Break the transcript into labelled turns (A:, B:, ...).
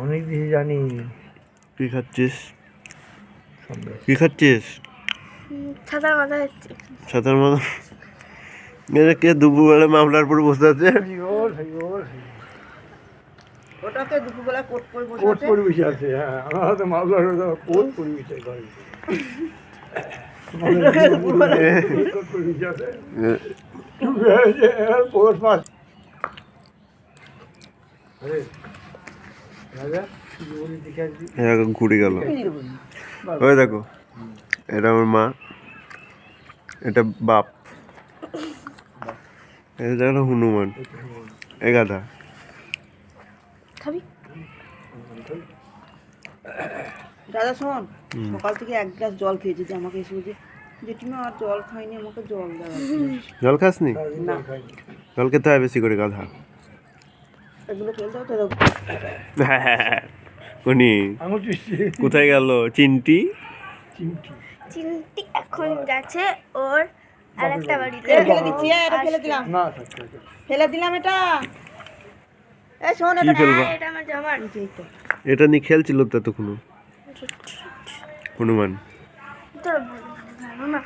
A: অনেক কিছু জানি।
B: কি খাচ্ছিস? কি খাচ্ছিস?
C: ছাতার মাথা হচ্ছে
B: ছাতার মাথা? কে দুপুরবেলা মামলার উপর বসে আছে?
D: ওটাকে দুপুরবেলা কোট করে বসে
A: কোট
D: আছে।
A: করে বসে আছে। হ্যাঁ, আমার হাতে মামলার কোট করে বসে ঘরে।
D: দুপুরবেলা
A: কোট করে বসে আছে। চুপ হয়েছে, পৌষ মাস। আরে, রাজা, জীবনে দেখে আসবি।
B: ঘুরে গেল। ওই দেখো, এটা আমার মা, এটা বাপ, এটা হলো হনুমান, এ গাধা।
C: খাবি?
D: দাদা শোন, সকাল থেকে এক গ্লাস জল খেয়েছি, যে আমাকে এসে বলছে জেঠিমা আর জল খাইনি, আমাকে জল দেওয়া।
B: জল খাসনি?
D: না,
B: জল খেতে হয় বেশি করে, গাধা।
D: এগুলো খেলতে হতো তো।
B: উনি
A: আঙুল চুষছে।
B: কোথায় গেল চিমটি?
A: চিমটি।
C: চিমটি এখন যাচ্ছে ওর আরেকটা বাড়িতে।
D: ফেলে দিচ্ছি, এটা ফেলে দিলাম,
A: না, থাকতে হবে।
D: ফেলে দিলাম এটা। এই শোন,
B: কি
D: এটা
B: ফেলবা?
C: এটা আমার জামার।
B: এটা নিয়ে খেলছিল ততক্ষণ হনুমান।
C: তোর ভালো না।